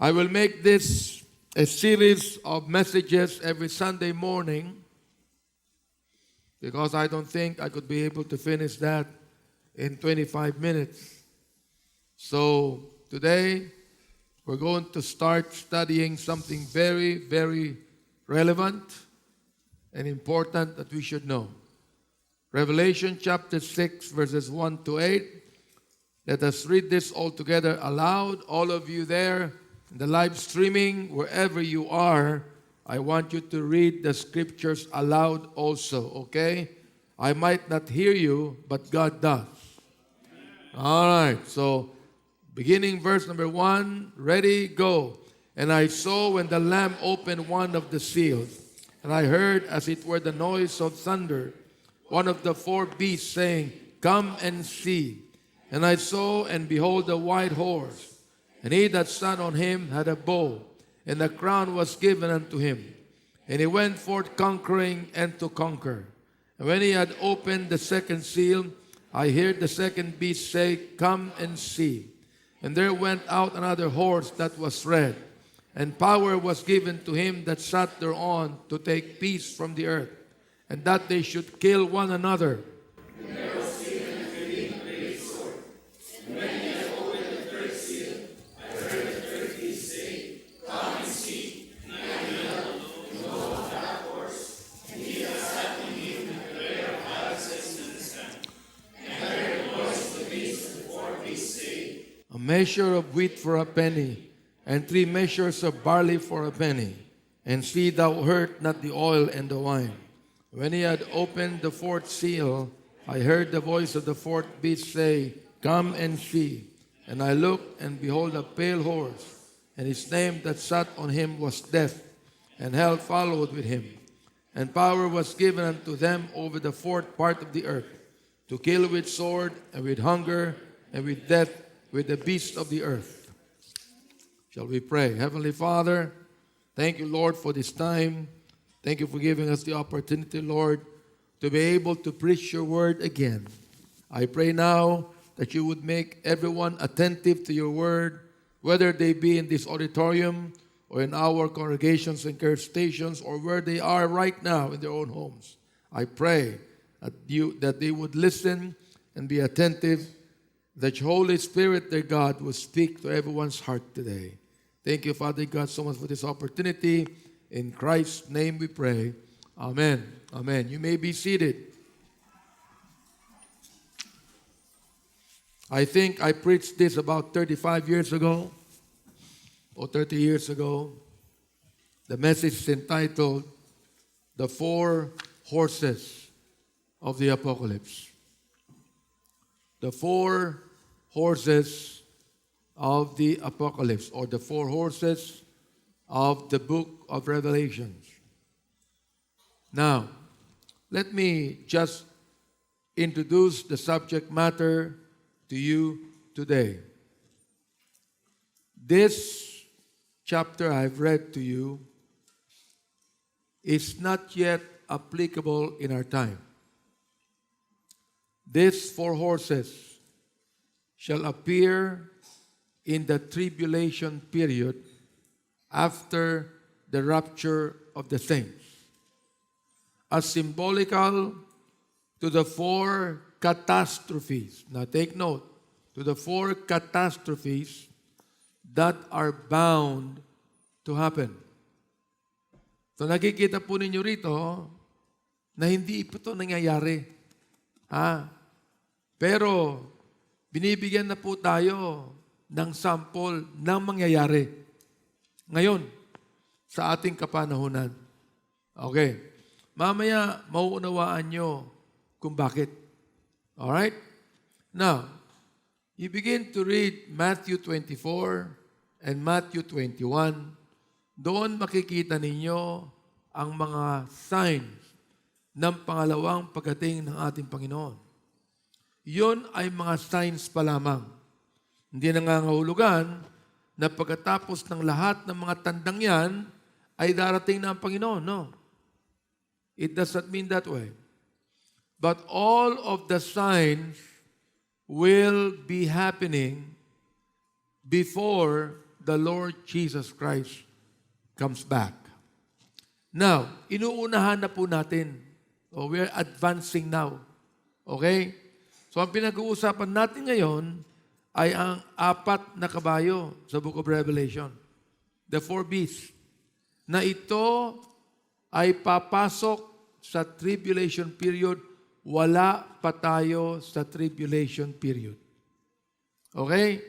I will make this a series of messages every Sunday morning because I don't think I could be able to finish that in 25 minutes. So today, we're going to start studying something very, very relevant and important that we should know. Revelation chapter 6, verses 1 to 8. Let us read this all together aloud. All of you there in the live streaming, wherever you are, I want you to read the scriptures aloud also, okay? I might not hear you, but God does. All right, so beginning verse number 1, ready, go. And I saw when the Lamb opened one of the seals, and I heard as it were the noise of thunder, one of the four beasts saying, Come and see. And I saw, and behold, a white horse, and he that sat on him had a bow, and a crown was given unto him. And he went forth conquering and to conquer. And when he had opened the second seal, I heard the second beast say, Come and see. And there went out another horse that was red, and power was given to him that sat thereon to take peace from the earth, and that they should kill one another. And there was given unto him a great sword. And when he had opened the third seal, I heard the third beast say, Come and see. And I beheld, and lo, a black horse, and he that sat on him had a pair of palaces in his hand. And I heard the voice of the beast and the fourth beast say, A measure of wheat for a penny, and 3 measures of barley for a penny. And see thou hurt not the oil and the wine. When he had opened the fourth seal, I heard the voice of the fourth beast say, Come and see. And I looked, and behold, a pale horse, and his name that sat on him was Death, and hell followed with him. And power was given unto them over the fourth part of the earth, to kill with sword, and with hunger, and with death, with the beasts of the earth. Shall we pray? Heavenly Father, thank you, Lord, for this time. Thank you for giving us the opportunity, Lord, to be able to preach your word again. I pray now that you would make everyone attentive to your word, whether they be in this auditorium or in our congregations and care stations or where they are right now in their own homes. I pray that they would listen and be attentive, that your Holy Spirit, their God, will speak to everyone's heart today. Thank you, Father God, so much for this opportunity. In Christ's name we pray. Amen. Amen. You may be seated. I think I preached this about 35 years ago or 30 years ago. The message is entitled, The Four Horses of the Apocalypse. The four horses of the Apocalypse, or the four horses of the book of Revelations. Now, let me just introduce the subject matter to you today. This chapter I've read to you is not yet applicable in our time. These four horses shall appear in the tribulation period after the rapture of the saints, as symbolical to the four catastrophes. Now take note, to the four catastrophes that are bound to happen. So nakikita po ninyo rito na hindi po ito nangyayari. Pero binibigyan na po tayo ng sample ng mangyayari ngayon sa ating kapanahunan. Okay. Mamaya, mauunawaan nyo kung bakit. Alright? Now, you begin to read Matthew 24 and Matthew 21. Doon makikita ninyo ang mga signs ng pangalawang pagdating ng ating Panginoon. Yun ay mga signs pa lamang. Hindi nangangahulugan na pagkatapos ng lahat ng mga tandang yan, ay darating na ang Panginoon. No. It does not mean that way. But all of the signs will be happening before the Lord Jesus Christ comes back. Now, inuunahan na po natin. We're advancing now. Okay? So, ang pinag-uusapan natin ngayon ay ang 4 na kabayo sa Book of Revelation. The 4 beasts. Na ito ay papasok sa tribulation period. Wala pa tayo sa tribulation period. Okay?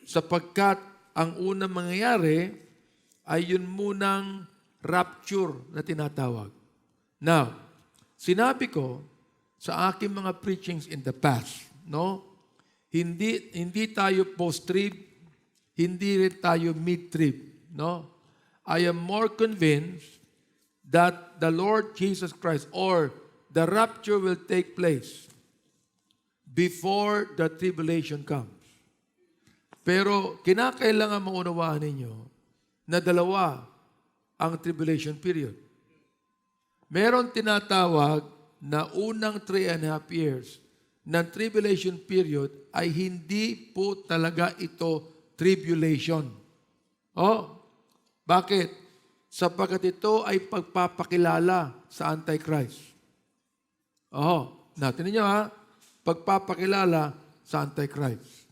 Sapagkat ang unang mangyayari ay yun munang rapture na tinatawag. Now, sinabi ko sa aking mga preachings in the past, no? Hindi tayo post-trib, hindi rin tayo mid-trib, no? I am more convinced that the Lord Jesus Christ or the rapture will take place before the tribulation comes. Pero kinakailangan maunawaan ninyo na dalawa ang tribulation period. Meron tinatawag na unang 3.5 years ng tribulation period ay hindi po talaga ito tribulation. Bakit? Sapagkat ito ay pagpapakilala sa Antichrist. Natin ninyo pagpapakilala sa Antichrist.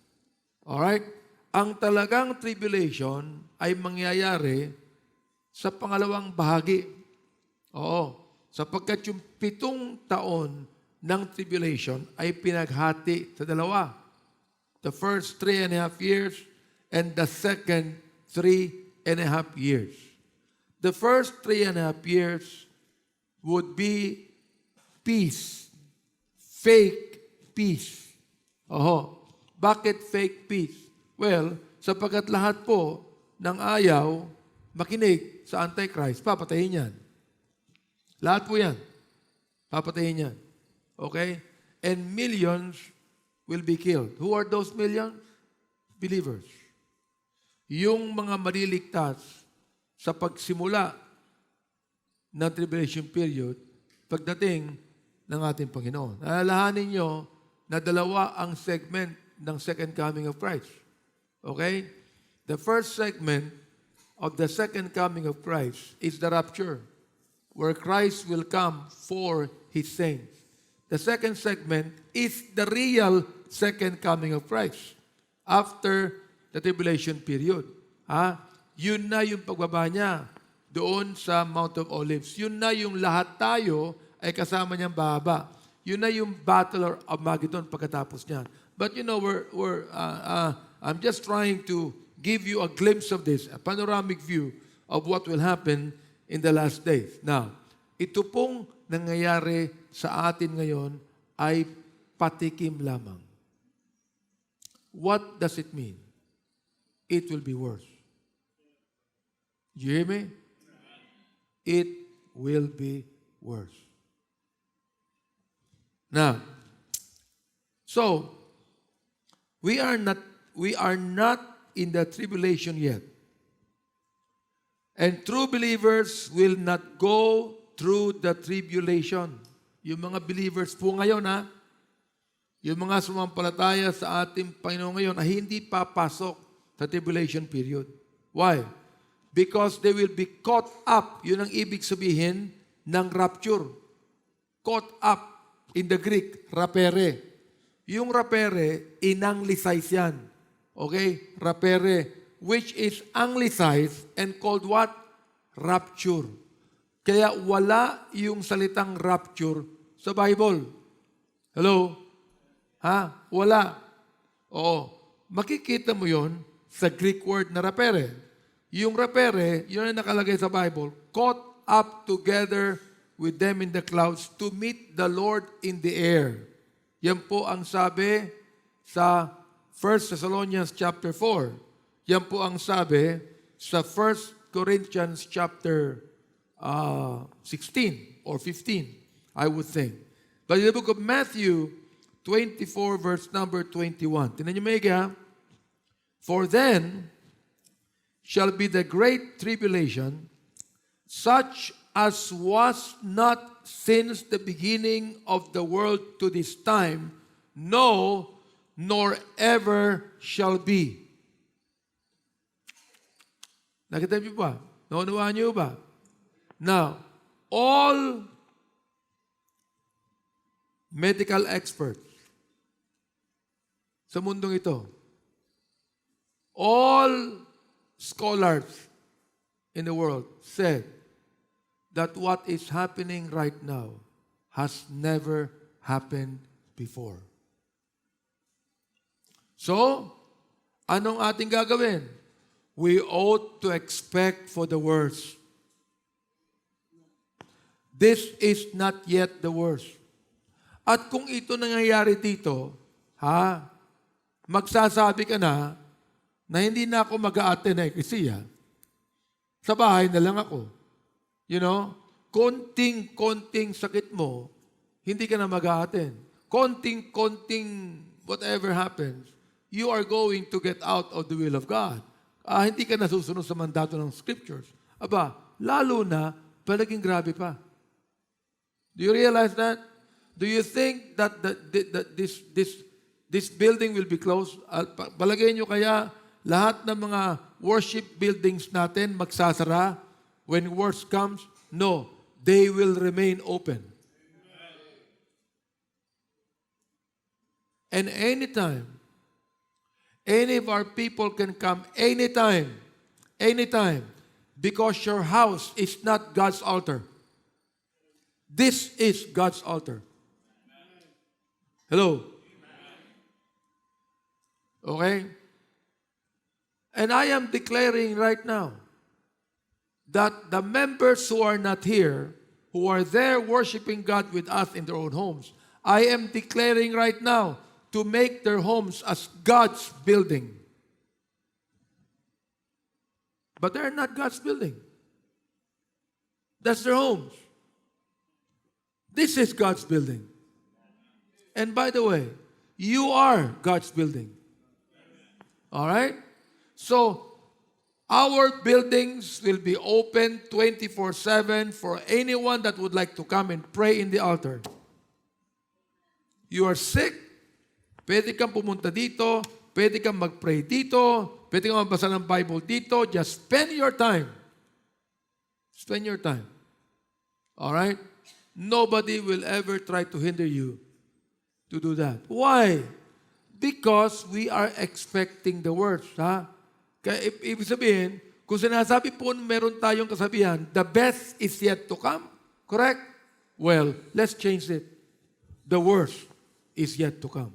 Alright? Ang talagang tribulation ay mangyayari sa pangalawang bahagi. Sapagkat yung 7 taon ng tribulation ay pinaghati sa dalawa. The first 3.5 years and the second 3.5 years. The first 3.5 years would be peace. Fake peace. Bakit fake peace? Well, sapagkat lahat po ng ayaw makinig sa Antichrist, papatayin yan. Lahat po yan. Papatayin yan. Okay? And millions will be killed. Who are those millions? Believers. Yung mga maliligtas sa pagsimula ng tribulation period, pagdating ng ating Panginoon. Alalahanin nyo na dalawa ang segment ng second coming of Christ. Okay? The first segment of the second coming of Christ is the rapture, where Christ will come for His saints. The second segment is the real second coming of Christ after the tribulation period. Yun na yung pagbaba niya doon sa Mount of Olives. Yun na yung lahat tayo ay kasama niyang bababa. Yun na yung Battle of Armageddon pagkatapos niyan. But you know, I'm just trying to give you a glimpse of this, a panoramic view of what will happen in the last days. Now, ito pong nangyayari sa atin ngayon ay patikim lamang. What does it mean? It will be worse. Do you hear me? It will be worse. Now, so we are not in the tribulation yet. And true believers will not go through the tribulation. Yung mga believers po ngayon, yung mga sumampalataya sa ating Panginoon ngayon ay hindi papasok sa tribulation period. Why? Because they will be caught up. Yun ang ibig sabihin ng rapture. Caught up in the Greek, rapere. Yung rapere, inanglicize yan. Okay? Rapere, which is anglicized and called what? Rapture. Kaya wala yung salitang rapture sa Bible. Hello? Wala. Oo. Makikita mo yon sa Greek word na rapere. Yung rapere, yun ang nakalagay sa Bible, caught up together with them in the clouds to meet the Lord in the air. Yan po ang sabi sa 1 Thessalonians chapter 4. Yan po ang sabi sa 1 Corinthians chapter 16 or 15, I would think. But in the book of Matthew 24, verse number 21. Tingnan niyo maigi For then shall be the great tribulation, such as was not since the beginning of the world to this time, no, nor ever shall be. Nakita niyo ba? Naunawaan niyo ba? Now, all medical experts sa mundong ito, all scholars in the world said that what is happening right now has never happened before. So, anong ating gagawin? We ought to expect for the worst. This is not yet the worst. At kung ito nangyayari dito, magsasabi ka na hindi na ako mag-a-attend na Ekklesia. Sa bahay na lang ako. You know, konting sakit mo, hindi ka na mag-a-attend. Konting whatever happens, you are going to get out of the will of God. Hindi ka nasusunod sa mandato ng Scriptures. Aba, lalo na, palaging grabe pa. Do you realize that? Do you think that this building will be closed? Palagay nyo kaya lahat ng mga worship buildings natin magsasara when worst comes? No, they will remain open. And anytime, any of our people can come anytime, because your house is not God's altar. This is God's altar. Hello? Okay? And I am declaring right now that the members who are not here, who are there worshiping God with us in their own homes, I am declaring right now to make their homes as God's building. But they're not God's building. That's their homes. This is God's building. And by the way, you are God's building. All right? So, our buildings will be open 24/7 for anyone that would like to come and pray in the altar. You are sick, pwede kang pumunta dito, pwede kang mag-pray dito, pwede kang magbasa ng Bible dito. Just spend your time. Spend your time. All right? Nobody will ever try to hinder you to do that. Why? Because we are expecting the worst. Kaya ibig sabihin, kung sinasabi po meron tayong kasabihan, the best is yet to come. Correct? Well, let's change it. The worst is yet to come.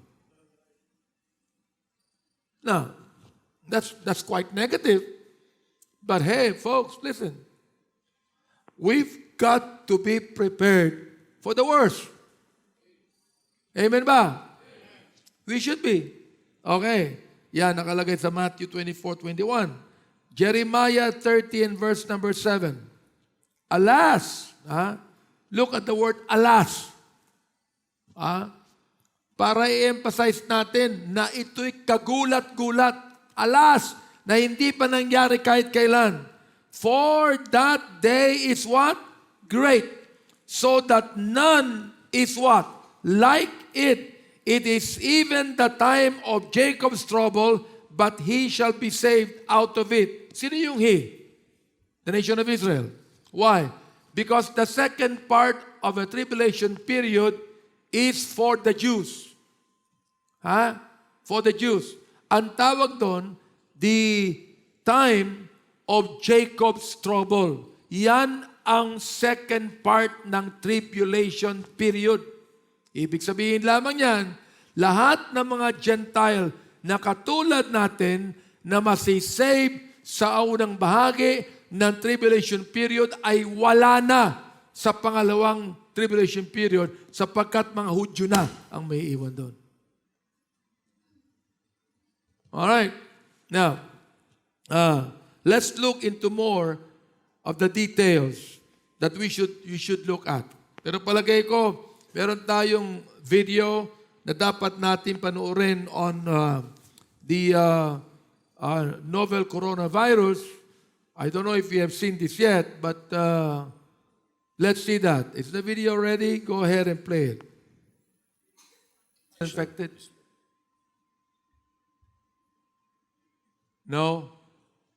Now, that's quite negative. But hey, folks, listen. We've got to be prepared for the worst. Amen ba? We should be. Okay. Yan, nakalagay sa Matthew 24:21. Jeremiah 30 and verse number 7. Alas, look at the word alas. Para i-emphasize natin na ito'y kagulat-gulat. Alas, na hindi pa nangyari kahit kailan. For that day is what? Great. So that none is what? Like it. It is even the time of Jacob's trouble, but he shall be saved out of it. Sino yung he? The nation of Israel. Why? Because the second part of a tribulation period is for the Jews. For the Jews. Ang tawag doon, the time of Jacob's trouble. Yan ang second part ng tribulation period. Ibig sabihin lamang yan, lahat ng mga Gentile na katulad natin na masisave sa unang bahagi ng tribulation period ay wala na sa pangalawang tribulation period sapagkat mga Hudyo na ang may iwan doon. Alright. Now, let's look into more of the details that you should look at. Pero palagay ko, meron tayong video na dapat natin panoorin on the novel coronavirus. I don't know if you have seen this yet, but let's see that. Is the video ready? Go ahead and play it. Infected? No?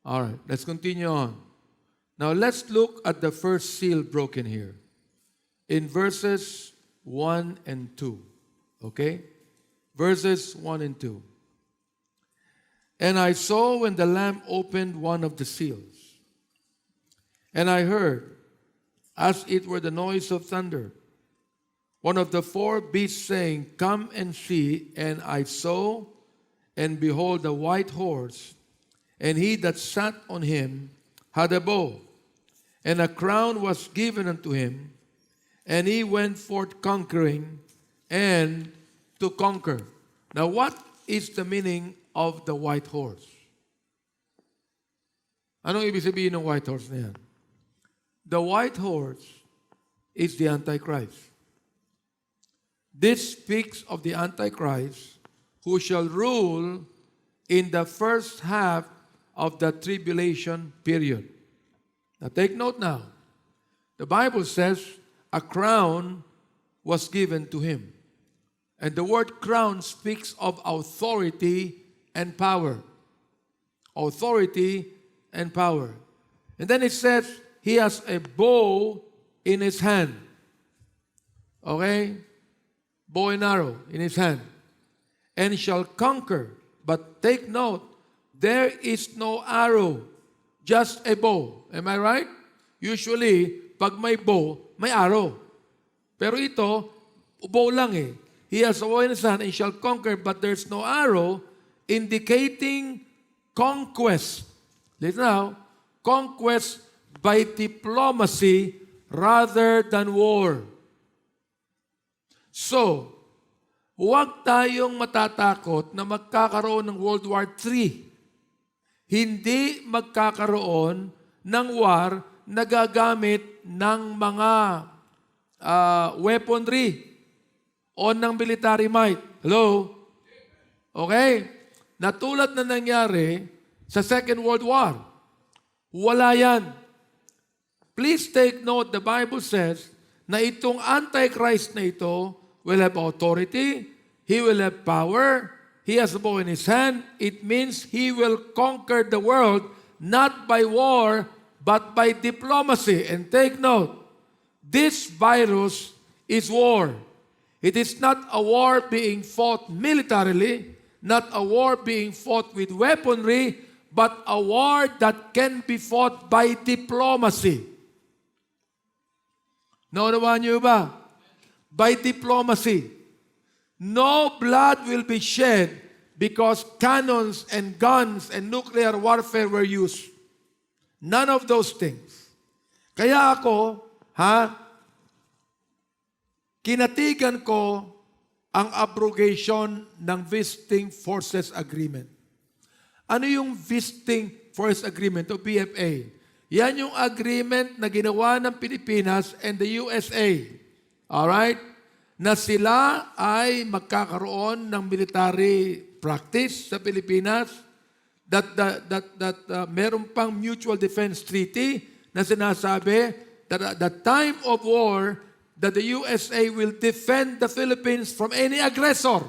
All right, let's continue on. Now let's look at the first seal broken here in verses 1 and 2. Okay? Verses 1 and 2. And I saw when the Lamb opened one of the seals, and I heard, as it were the noise of thunder, one of the four beasts saying, Come and see. And I saw, and behold, a white horse, and he that sat on him had a bow, and a crown was given unto him, and he went forth conquering and to conquer. Now, what is the meaning of the white horse? Anong ibig sabihin ng white horse na yan? The white horse is the Antichrist. This speaks of the Antichrist who shall rule in the first half of the tribulation period. Now take note now. The Bible says a crown was given to him. And the word crown speaks of authority and power. Authority and power. And then it says he has a bow in his hand. Okay? Bow and arrow in his hand. And shall conquer. But take note, there is no arrow, just a bow. Am I right? Usually, pag may bow, may arrow. Pero ito, bow lang eh. He has a bow in his hand and shall conquer, but there's no arrow, indicating conquest. Listen now, conquest by diplomacy rather than war. So, huwag tayong matatakot na magkakaroon ng World War III. Hindi magkakaroon ng war na gagamit ng mga weaponry o ng military might. Hello? Okay? Natulad na nangyari sa Second World War. Wala yan. Please take note, the Bible says na itong Antichrist na ito will have authority, he will have power, he has a bow in his hand. It means he will conquer the world not by war, but by diplomacy. And take note, this virus is war. It is not a war being fought militarily, not a war being fought with weaponry, but a war that can be fought by diplomacy. Naunawaan niyo ba? By diplomacy. No blood will be shed because cannons and guns and nuclear warfare were used. None of those things. Kaya ako, kinatigan ko ang abrogation ng Visiting Forces Agreement. Ano yung Visiting Forces Agreement o VFA? Yan yung agreement na ginawa ng Pilipinas and the USA. Alright? Na sila ay magkakaroon ng military practice sa Pilipinas, that meron pang mutual defense treaty na sinasabi that at the time of war, that the USA will defend the Philippines from any aggressor.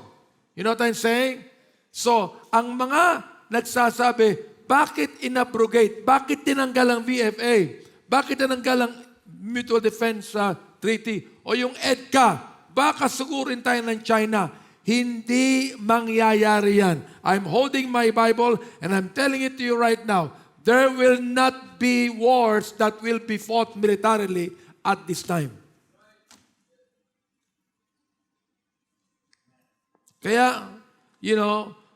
You know what I'm saying? So, ang mga nagsasabi, bakit inabrogate? Bakit tinanggal ang VFA? Bakit tinanggal ang mutual defense treaty? O yung EDCA, baka sugurin tayo ng China. Hindi mangyayari yan. I'm holding my Bible and I'm telling it to you right now. There will not be wars that will be fought militarily at this time. Kaya,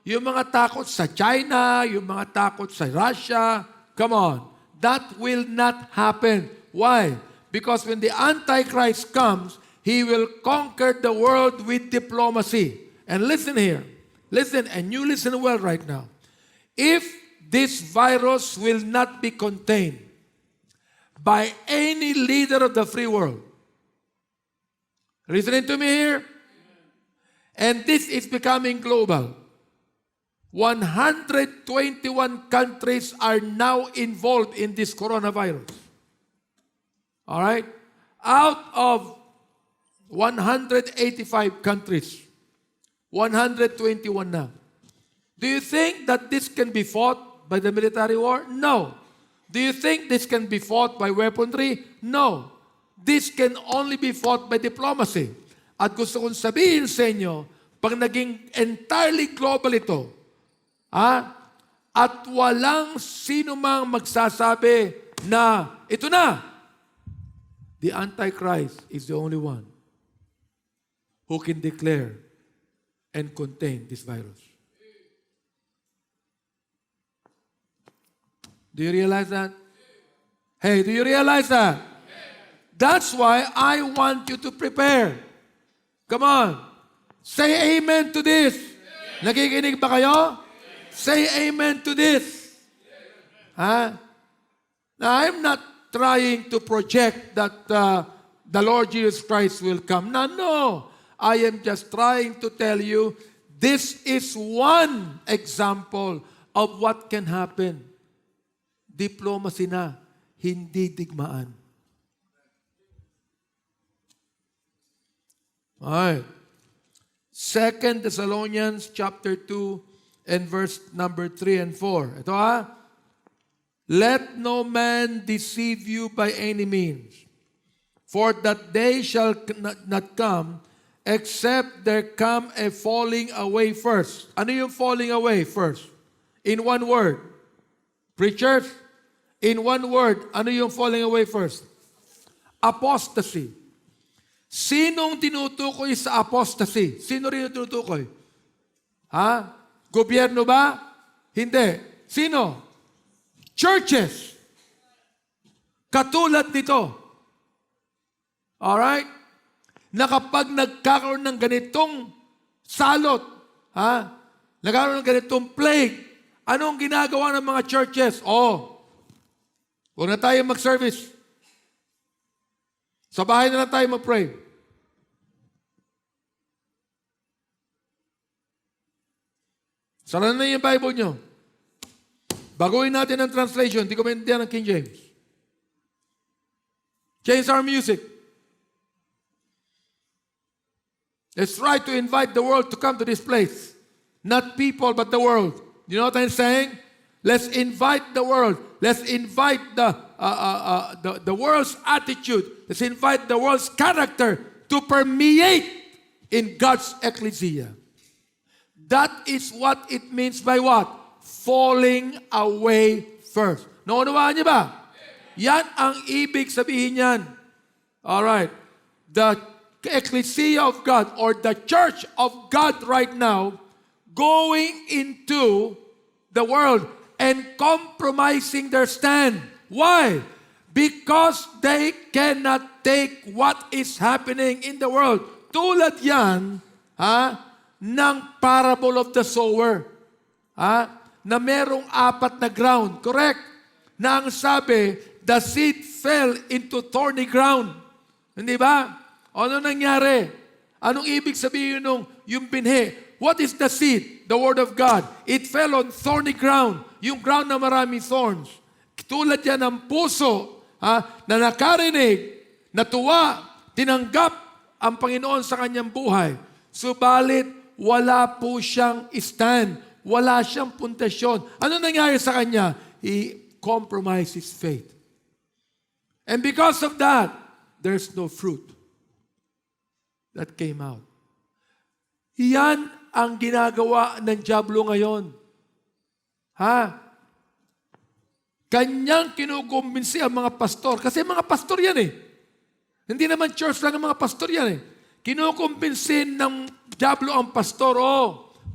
yung mga takot sa China, yung mga takot sa Russia, come on, that will not happen. Why? Because when the Antichrist comes, he will conquer the world with diplomacy. And listen here. Listen, and you listen well right now. If this virus will not be contained by any leader of the free world, listening to me here? And this is becoming global. 121 countries are now involved in this coronavirus. All right? Out of 185 countries, 121 na. Do you think that this can be fought By the military war? No. Do you think this can be fought by weaponry? No. This can only be fought by diplomacy. At gusto kong sabihin sa inyo, pag naging entirely global ito, at walang sino mang magsasabi na, ito na, the Antichrist is the only one who can declare and contain this virus. Do you realize that? Hey, do you realize that? That's why I want you to prepare. Come on. Say amen to this. Nakikinig ba kayo? Say amen to this. Now, I'm not trying to project that the Lord Jesus Christ will come. No. I am just trying to tell you this is one example of what can happen. Diplomacy na, hindi digmaan. Alright. 2 Thessalonians chapter 2 and verse number 3 and 4. Ito Let no man deceive you by any means, for that day shall not come, except there come a falling away first. Ano yung falling away first? In one word. Preachers, in one word, ano yung falling away first? Apostasy. Sinong tinutukoy sa apostasy? Sino rin yung tinutukoy? Gobyerno ba? Hindi. Sino? Churches. Katulad nito. Alright? Na kapag nagkakaroon ng ganitong salot, nagkakaroon ng ganitong plague, anong ginagawa ng mga churches? Huwag na tayo mag-service. Sa bahay na lang tayo mag-pray. Sara na yung Bible nyo. Baguhin natin ang translation. Hindi ko maintindihan ng King James. Change our music. Let's try to invite the world to come to this place. Not people, but the world. You know what I'm saying? Let's invite the world. Let's invite the world's attitude. Let's invite the world's character to permeate in God's Ekklesia. That is what it means by what? Falling away first. Naunawaan niyo ba? Yan ang ibig sabihin yan. Alright. The Ekklesia of God or the Church of God right now going into the world and compromising their stand. Why? Because they cannot take what is happening in the world. Tulad yan, ng parable of the sower. Na merong 4 na ground. Correct? Na ang sabi, the seed fell into thorny ground. Hindi ba? Ano nangyari? Anong ibig sabihin nung yung binhi? What is the seed? The Word of God. It fell on thorny ground. Yung ground na maraming thorns. Tulad yan ng puso na nakarinig, natuwa, tinanggap ang Panginoon sa kanyang buhay. Subalit, wala po siyang stand. Wala siyang puntasyon. Ano nangyari sa kanya? He compromised his faith. And because of that, there's no fruit that came out. Yan ang ginagawa ng dyablo ngayon. Kanyang kinukumbinsi ang mga pastor. Kasi mga pastor yan Hindi naman church lang ang mga pastor yan Kinukumbinsin ng dyablo ang pastor,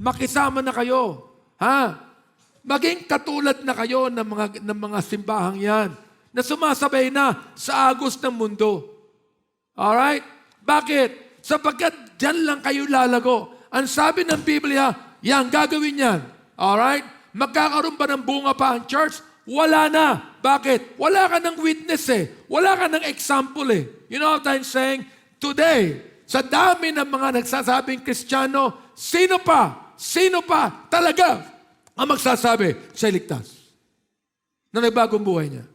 makisama na kayo. Maging katulad na kayo ng mga simbahang yan na sumasabay na sa agos ng mundo. Alright? Bakit? Sapagkat dyan lang kayo lalago. Ang sabi ng Biblia, yan, gagawin yan. Alright? Magkakaroon ba ng bunga pa ang church? Wala na. Bakit? Wala ka ng witness Wala ka ng example You know what I'm saying? Today, sa dami ng mga nagsasabing Kristiyano, sino pa talaga ang magsasabi siya ligtas na nagbagong buhay niya?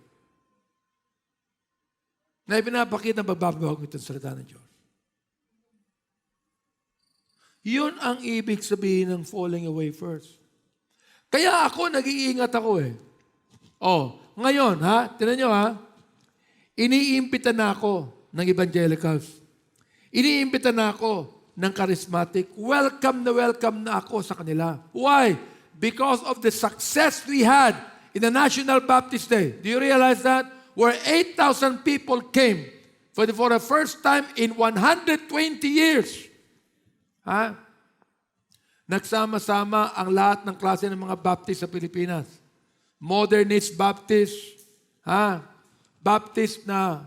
Na ipinapakita ng pagbabago ito sa salita ng Diyos. Yun ang ibig sabihin ng falling away first. Kaya ako, nag-iingat ako eh. Ngayon, tinan nyo iniimbita na ako ng evangelicals. Iniimbita na ako ng charismatic. Welcome na ako sa kanila. Why? Because of the success we had in the National Baptist Day. Do you realize that? Where 8,000 people came for the first time in 120 years. Nagsama-sama ang lahat ng klase ng mga Baptist sa Pilipinas. Modernist Baptist, Baptist na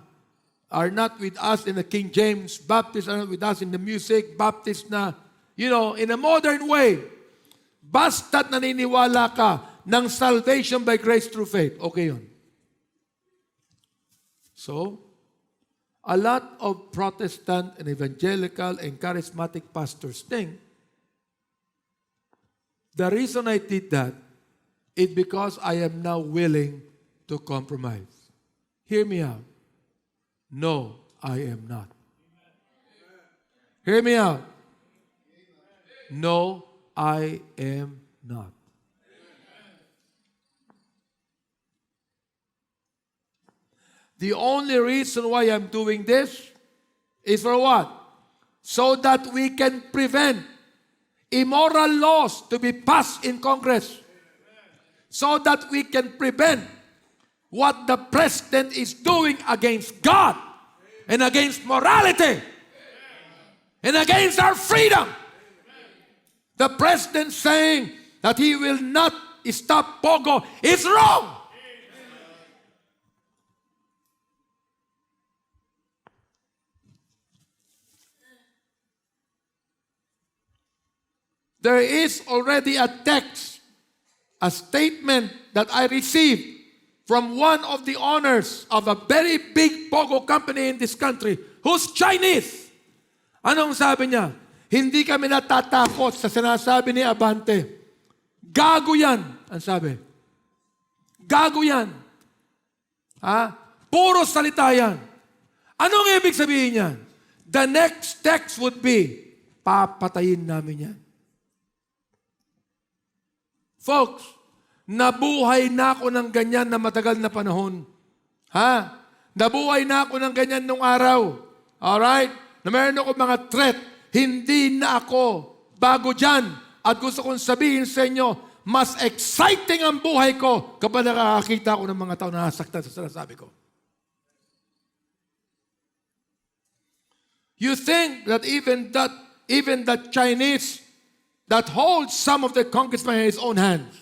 are not with us in the King James, Baptists are not with us in the music, Baptist na, in a modern way. Basta't naniniwala ka ng salvation by grace through faith. Okay yun. So, a lot of Protestant and evangelical and charismatic pastors think the reason I did that is because I am now willing to compromise. Hear me out. No, I am not. Hear me out. No, I am not. The only reason why I'm doing this is for what? So that we can prevent immoral laws to be passed in Congress. So that we can prevent what the president is doing against God and against morality and against our freedom. The president saying that he will not stop Pogo is wrong. There is already a text, a statement that I received from one of the owners of a very big Pogo company in this country who's Chinese. Anong sabi niya? Hindi kami natatakot sa sinasabi ni Abante. Gago yan, ang sabi. Gago yan. Puro salita yan. Anong ibig sabihin yan? The next text would be, papatayin namin yan. Folks, nabuhay na ako ng ganyan na matagal na panahon. Nabuhay na ako ng ganyan nung araw. Alright? Na meron ako mga threat. Hindi na ako bago dyan. At gusto kong sabihin sa inyo, mas exciting ang buhay ko kapag nakakakita ko ng mga tao na nasaktan sa sinasabi ko. You think that even that Chinese that holds some of the congressmen in his own hands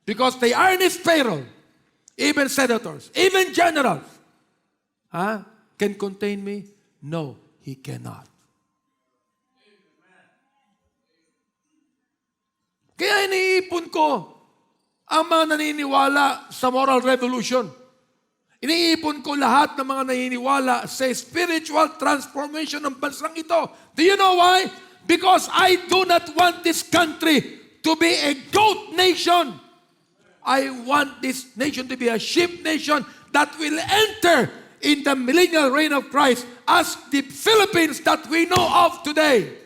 because they are in his payroll, even senators, even generals, can contain me? No, he cannot. Kaya iniipon ko ang mga naniniwala sa moral revolution. Iniipon ko lahat ng mga naniniwala sa spiritual transformation ng bansang ito. Do you know why? Because I do not want this country to be a goat nation. I want this nation to be a sheep nation that will enter in the millennial reign of Christ as the Philippines that we know of today.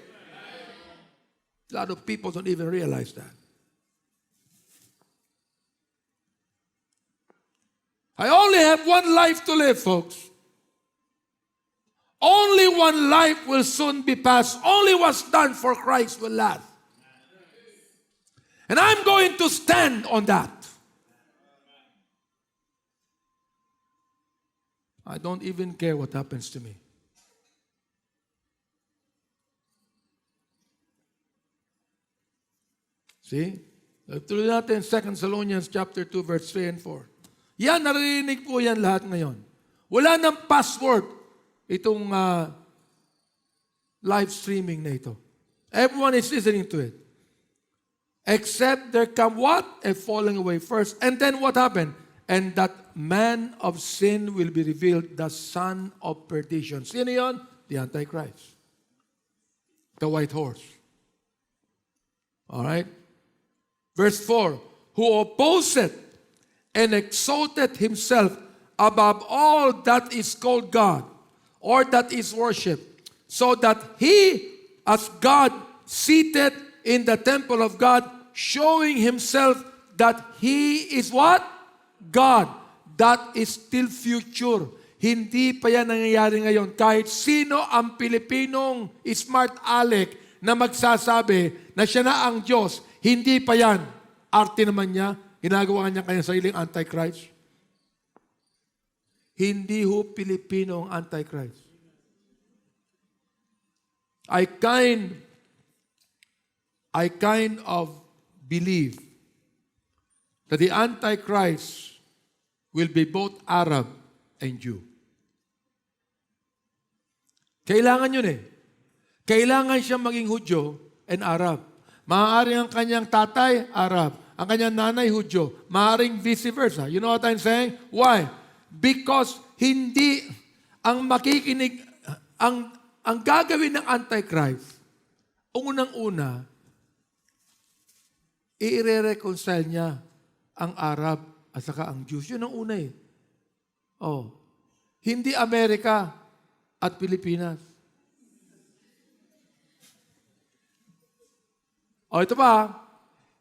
A lot of people don't even realize that. I only have one life to live, folks. Only one life will soon be passed. Only what's done for Christ will last. And I'm going to stand on that. I don't even care what happens to me. See? Tuloy natin 2 Thessalonians chapter 2, verse 3 and 4. Yan, narinig po yan lahat ngayon. Wala nang password itong live streaming na ito. Everyone is listening to it. Except there come what? A falling away first. And then what happened? And that man of sin will be revealed, the son of perdition. Sino yun? The Antichrist. The white horse. All right? Verse 4, who opposeth and exalted himself above all that is called God, or that is worshipped, so that he, as God, seated in the temple of God, showing himself that He is what? God. That is still future. Hindi pa yan nangyayari ngayon. Kahit sino ang Pilipinong smart aleck na magsasabi na siya na ang Diyos, hindi pa yan. Arte naman niya, ginagawa niya kanyang sariling Antichrist. Hindi ho Pilipino ang Antichrist. I kind of believe that the Antichrist will be both Arab and Jew. Kailangan yun eh. Kailangan siya maging Hudyo and Arab. Maaaring ang kanyang tatay, Arab. Ang kanyang nanay, Hudyo. Maaaring vice versa. You know what I'm saying? Why? Because hindi ang makikinig, ang gagawin ng Antichrist, unang-una, i-reconcile niya ang Arab at saka ang Jews. Yun ang una eh. Oh. Hindi Amerika at Pilipinas. Oh, ito pa.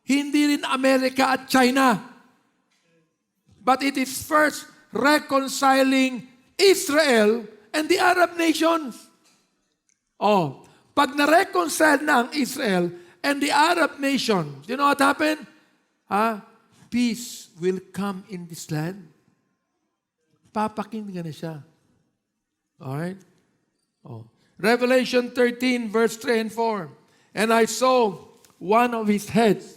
Hindi rin Amerika at China. But it is first reconciling Israel and the Arab nations. Oh, pag na-reconcile na ang Israel and the Arab nations, you know what happened? Peace will come in this land. Papakinggan na siya. Alright? Oh. Revelation 13, verse 3 and 4. And I saw one of his heads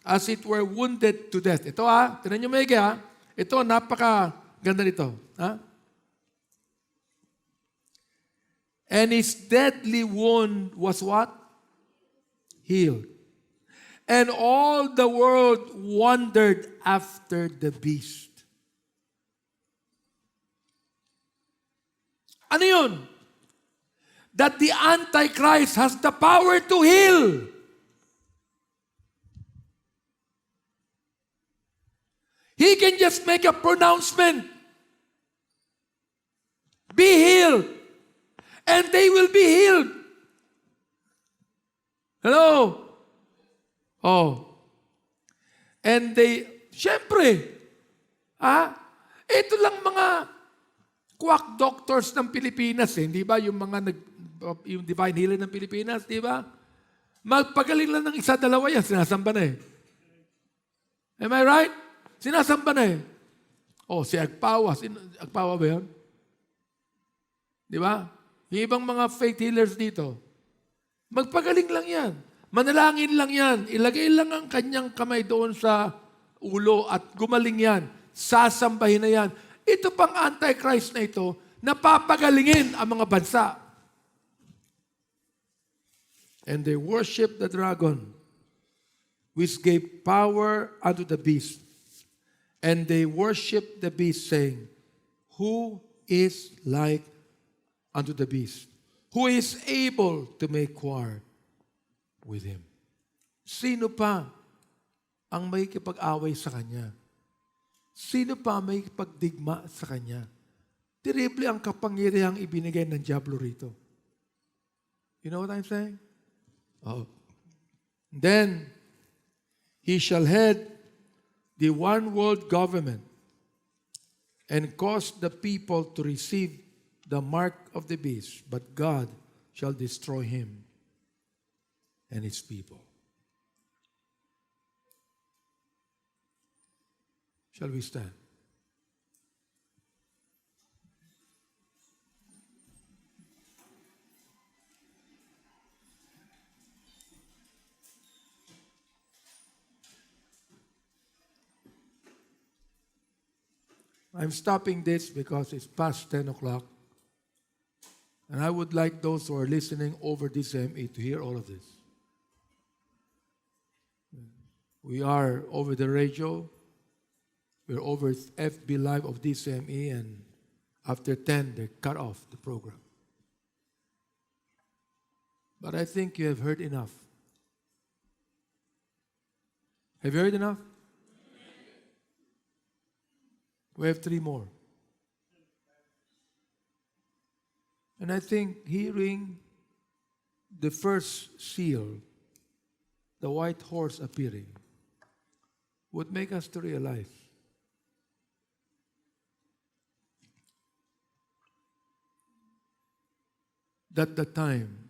as it were wounded to death. Ito tinan nyo maigi Ito, napaka-ganda nito. And his deadly wound was what? Healed. And all the world wondered after the beast. Ano yun? That the Antichrist has the power to heal. He can just make a pronouncement. Be healed. And they will be healed. Hello? Oh. And syempre, ito lang mga quack doctors ng Pilipinas, di ba? Yung divine healer ng Pilipinas, di ba? Magpagaling lang ng isa, dalawa yan, sinasamba na Am I right? Sinasamba na Oh, si Agpawa. Agpawa ba yun? Di ba? Yung ibang mga faith healers dito, magpagaling lang yan. Manalangin lang yan. Ilagay lang ang kanyang kamay doon sa ulo at gumaling yan. Sasambahin na yan. Ito pang Antichrist na ito, napapagalingin ang mga bansa. And they worship the dragon, which gave power unto the beast. And they worship the beast, saying, Who is like unto the beast? Who is able to make war with him? Sino pa ang may kipag-away sa kanya? Sino pa may kipagdigma sa kanya? Terrible ang kapangyarihang ibinigay ng diablo rito. You know what I'm saying? Oh. Then, he shall head the one world government and cause the people to receive the mark of the beast, but God shall destroy him and his people. Shall we stand? I'm stopping this because it's past 10 o'clock. And I would like those who are listening over DCME to hear all of this. We are over the radio. We're over FB Live of DCME, and after 10, they cut off the program. But I think you have heard enough. Have you heard enough? We have 3 more. And I think hearing the first seal, the white horse appearing, would make us to realize that the time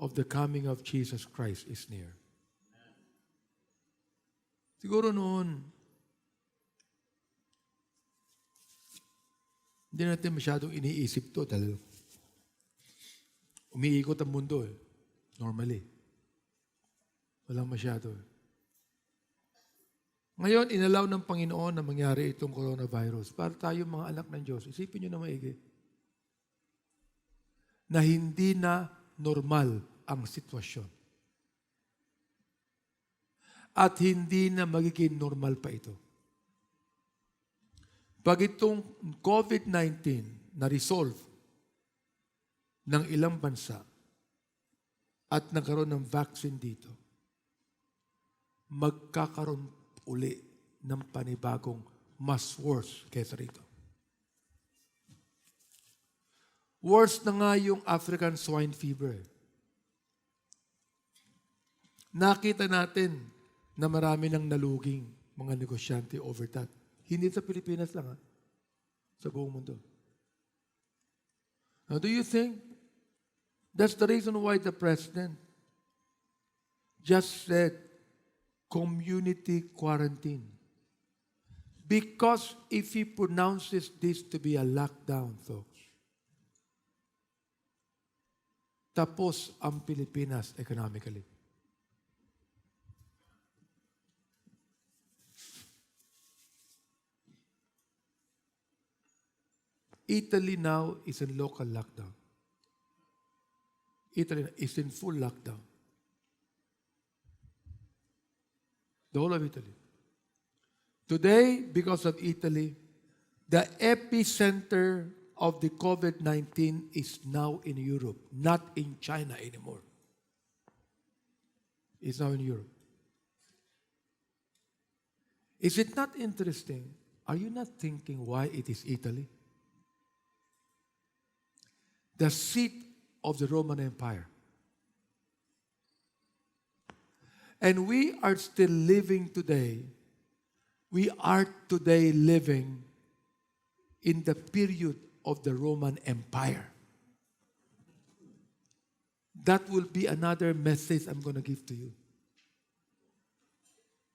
of the coming of Jesus Christ is near. Siguro noon, hindi natin masyadong iniisip to dahil umiikot ang mundo eh. Normally. Walang masyado eh. Ngayon, inalaw ng Panginoon na mangyari itong coronavirus para tayo mga anak ng Diyos. Isipin nyo na maigi. Na hindi na normal ang sitwasyon. At hindi na magiging normal pa ito. Pag itong COVID-19 na-resolve ng ilang bansa at nagkaroon ng vaccine dito, magkakaroon uli ng panibagong mas worse kaysa rito. Worse na nga yung African swine fever. Nakita natin na marami nang naluging mga negosyante over that. Hindi sa Pilipinas lang, ha? Sa buong mundo. Now, do you think that's the reason why the president just said community quarantine? Because if he pronounces this to be a lockdown, folks, tapos ang Pilipinas economically. Italy now is in local lockdown. Italy is in full lockdown. The whole of Italy. Today, because of Italy, the epicenter of the COVID-19 is now in Europe, not in China anymore. It's now in Europe. Is it not interesting? Are you not thinking why it is Italy? The seat of the Roman Empire. And we are still living today. We are today living in the period of the Roman Empire. That will be another message I'm going to give to you.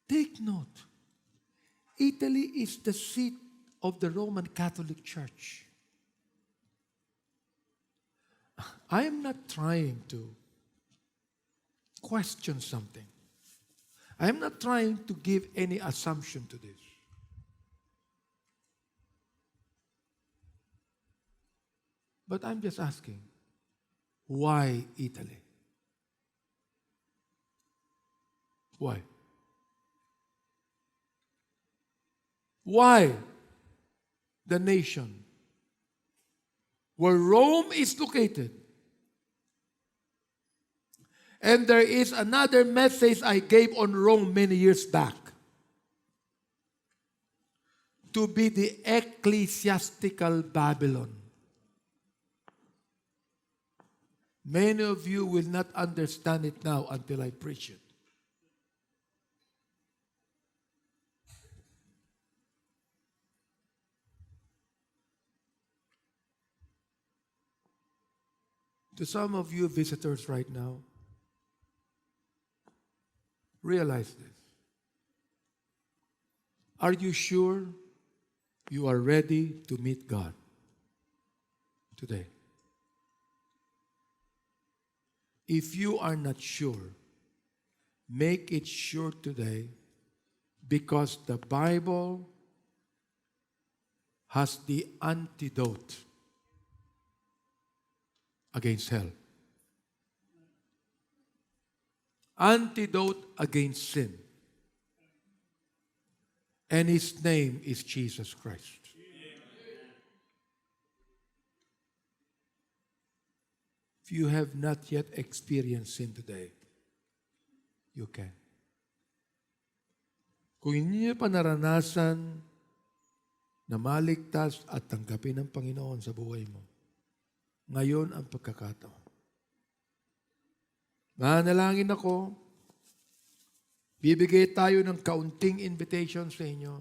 Take note. Italy is the seat of the Roman Catholic Church. I am not trying to question something. I am not trying to give any assumption to this. But I'm just asking, why Italy? Why? Why the nation where Rome is located? And there is another message I gave on Rome many years back. To be the ecclesiastical Babylon. Many of you will not understand it now until I preach it. To some of you visitors right now, realize this. Are you sure you are ready to meet God today? If you are not sure, make it sure today, because the Bible has the antidote against hell. Antidote against sin. And His name is Jesus Christ. If you have not yet experienced sin today, you can. Kung hindi niyo pa naranasan na maligtas at tanggapin ng Panginoon sa buhay mo, ngayon ang pagkakataon. Manalangin ako Bibigay tayo ng kaunting invitation sa inyo.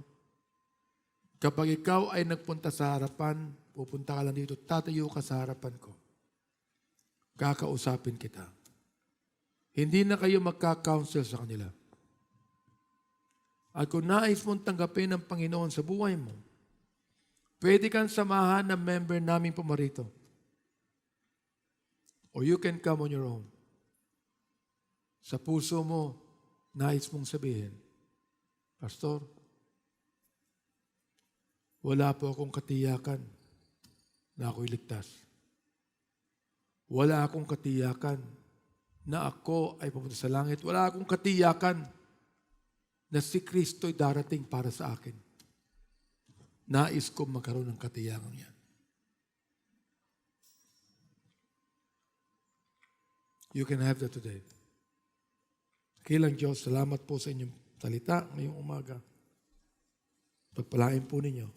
Kapag ikaw ay nagpunta sa harapan, pupunta ka lang dito, tatayo ka sa harapan ko. Kakausapin kita. Hindi na kayo magka-counsel sa kanila. At kung nais mong tanggapin ng Panginoon sa buhay mo, pwede kang samahan ng member naming pumarito. Or you can come on your own. Sa puso mo, nais mong sabihin, Pastor, wala po akong katiyakan na ako'y ligtas. Wala akong katiyakan na ako ay pupunta sa langit. Wala akong katiyakan na si Kristo'y darating para sa akin. Nais ko magkaroon ng katiyakan yan. You can have that today. Kilang Diyos, salamat po sa inyong salita ngayong umaga. Pagpalain po ninyo.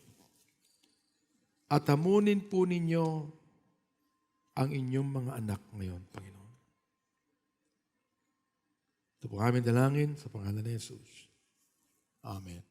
At hamunin po ninyo ang inyong mga anak ngayon, Panginoon. Ito po aming dalangin sa pangalan ni Jesus. Amen.